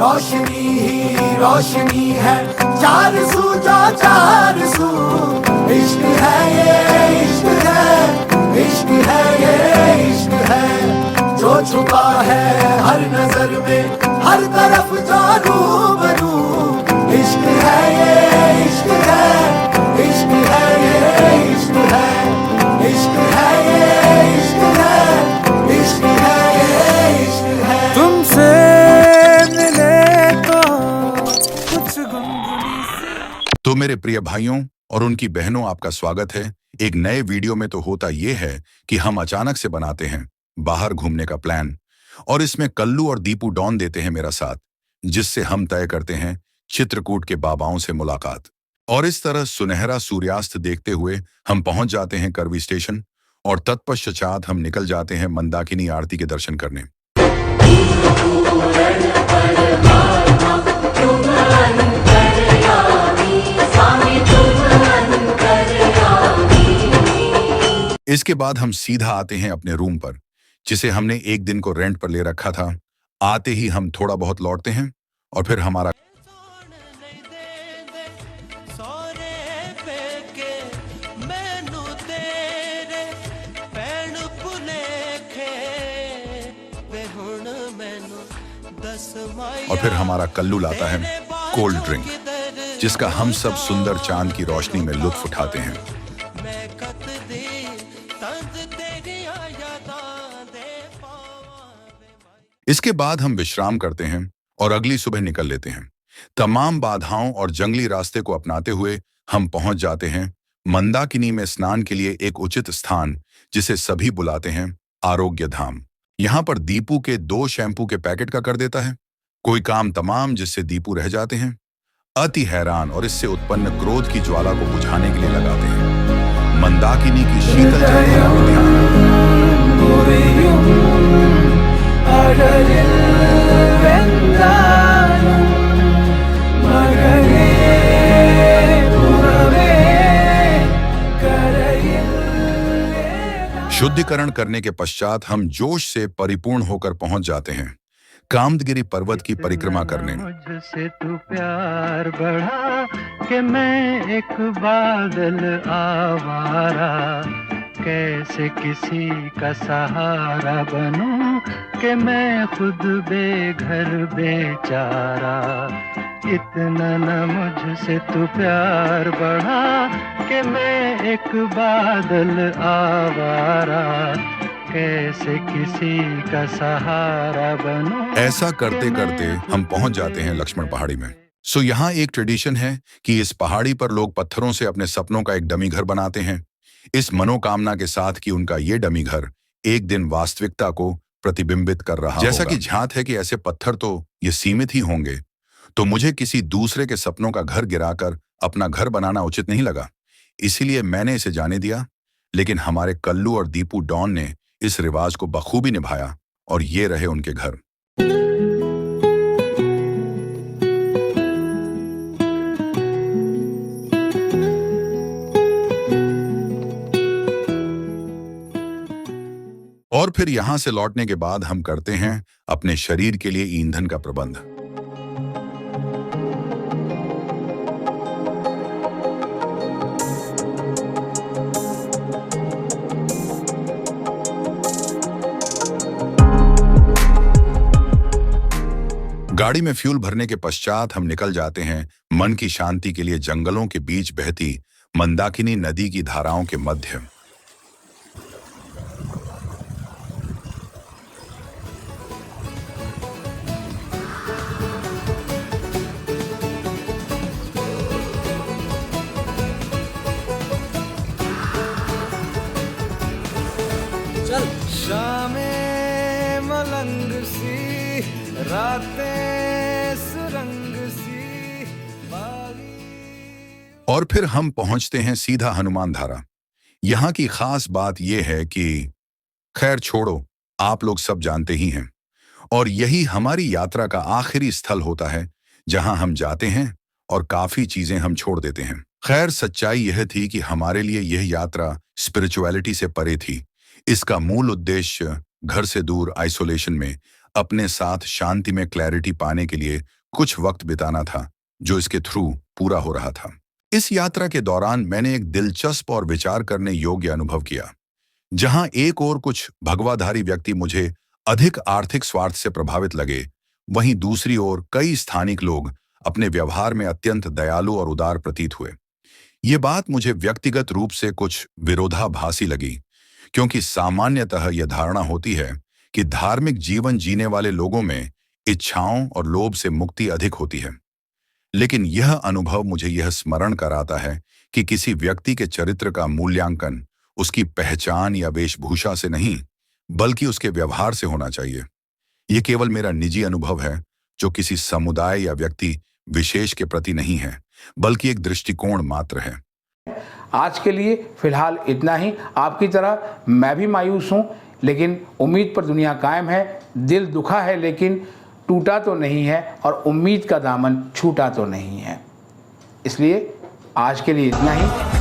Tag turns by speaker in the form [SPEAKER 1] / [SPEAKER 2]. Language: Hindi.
[SPEAKER 1] रोशनी ही रोशनी है, चार सू जो चार सू। इश्क है ये इश्क है, इश्क है ये इश्क है, जो छुपा है हर नजर में, हर तरफ जो रूबरू। इश्क है ये इश्क है, इश्क है ये इश्क है, इश्क है ये इश्क है, इश्क है ये इश्क है।
[SPEAKER 2] तुमसे मिले तो कुछ गुनगुनी सी।
[SPEAKER 3] तो मेरे प्रिय भाइयों और उनकी बहनों, आपका स्वागत है एक नए वीडियो में। तो होता यह है कि हम अचानक से बनाते हैं बाहर घूमने का प्लान, और इसमें कल्लू और दीपू डॉन देते हैं मेरा साथ, जिससे हम तय करते हैं चित्रकूट के बाबाओं से मुलाकात। और इस तरह सुनहरा सूर्यास्त देखते हुए हम पहुंच जाते हैं करवी स्टेशन, और तत्पश्चात हम निकल जाते हैं मंदाकिनी आरती के दर्शन करने। इसके बाद हम सीधा आते हैं अपने रूम पर, जिसे हमने एक दिन को रेंट पर ले रखा था। आते ही हम थोड़ा बहुत लौटते हैं और फिर हमारा कल्लू लाता है कोल्ड ड्रिंक, जिसका हम सब सुंदर चांद की रोशनी में लुत्फ उठाते हैं। इसके बाद हम विश्राम करते हैं और अगली सुबह निकल लेते हैं। तमाम बाधाओं और जंगली रास्ते को अपनाते हुए हम पहुंच जाते हैं मंदाकिनी में स्नान के लिए एक उचित स्थान, जिसे सभी बुलाते हैं आरोग्य धाम। यहाँ पर दीपू के 2 शैम्पू के पैकेट का कर देता है कोई काम तमाम, जिससे दीपू रह जाते हैं अति हैरान, और इससे उत्पन्न क्रोध की ज्वाला को बुझाने के लिए लगाते हैं मंदाकिनी की शीतल जल का शुद्धिकरण करने के पश्चात हम जोश से परिपूर्ण होकर पहुंच जाते हैं कामदगिरी पर्वत की परिक्रमा करने।
[SPEAKER 4] मुझसे तू प्यार बढ़ा कि मैं एक बादल आवारा, कैसे किसी का सहारा बनूं कि मैं खुद बेघर बेचारा। इतना न मुझसे तू प्यार बढ़ा कि मैं एक बादल आवारा, कैसे किसी का सहारा बनूं।
[SPEAKER 3] ऐसा करते करते हम पहुंच जाते हैं लक्ष्मण पहाड़ी में। सो यहाँ एक ट्रेडिशन है कि इस पहाड़ी पर लोग पत्थरों से अपने सपनों का एक डमी घर बनाते हैं, इस मनोकामना के साथ कि उनका ये डमी घर एक दिन वास्तविकता को प्रतिबिंबित कर रहा जैसा कि झांत है कि ऐसे पत्थर तो ये सीमित ही होंगे, तो मुझे किसी दूसरे के सपनों का घर गिराकर अपना घर बनाना उचित नहीं लगा, इसीलिए मैंने इसे जाने दिया। लेकिन हमारे कल्लू और दीपू डॉन ने इस रिवाज को बखूबी निभाया, और ये रहे उनके घर। और फिर यहां से लौटने के बाद हम करते हैं अपने शरीर के लिए ईंधन का प्रबंध। गाड़ी में फ्यूल भरने के पश्चात हम निकल जाते हैं मन की शांति के लिए जंगलों के बीच बहती मंदाकिनी नदी की धाराओं के मध्य।
[SPEAKER 2] शामें मलंग सी, रातें सुरंग सी बागी।
[SPEAKER 3] और फिर हम पहुंचते हैं सीधा हनुमान धारा। यहाँ की खास बात यह है कि खैर छोड़ो, आप लोग सब जानते ही हैं, और यही हमारी यात्रा का आखिरी स्थल होता है जहां हम जाते हैं और काफी चीजें हम छोड़ देते हैं। खैर सच्चाई यह थी कि हमारे लिए यह यात्रा स्पिरिचुअलिटी से परे थी। इसका मूल उद्देश्य घर से दूर आइसोलेशन में अपने साथ शांति में क्लैरिटी पाने के लिए कुछ वक्त बिताना था, जो इसके थ्रू पूरा हो रहा था। इस यात्रा के दौरान मैंने एक दिलचस्प और विचार करने योग्य अनुभव किया। जहां एक और कुछ भगवाधारी व्यक्ति मुझे अधिक आर्थिक स्वार्थ से प्रभावित लगे, वहीं दूसरी ओर कई स्थानिक लोग अपने व्यवहार में अत्यंत दयालु और उदार प्रतीत हुए। ये बात मुझे व्यक्तिगत रूप से कुछ विरोधाभासी लगी, क्योंकि सामान्यतः यह धारणा होती है कि धार्मिक जीवन जीने वाले लोगों में इच्छाओं और लोभ से मुक्ति अधिक होती है। लेकिन यह अनुभव मुझे यह स्मरण कराता है कि किसी व्यक्ति के चरित्र का मूल्यांकन उसकी पहचान या वेशभूषा से नहीं, बल्कि उसके व्यवहार से होना चाहिए। यह केवल मेरा निजी अनुभव है, जो किसी समुदाय या व्यक्ति विशेष के प्रति नहीं है, बल्कि एक दृष्टिकोण मात्र है।
[SPEAKER 5] आज के लिए फिलहाल इतना ही। आपकी तरह मैं भी मायूस हूँ, लेकिन उम्मीद पर दुनिया कायम है। दिल दुखा है लेकिन टूटा तो नहीं है, और उम्मीद का दामन छूटा तो नहीं है। इसलिए आज के लिए इतना ही।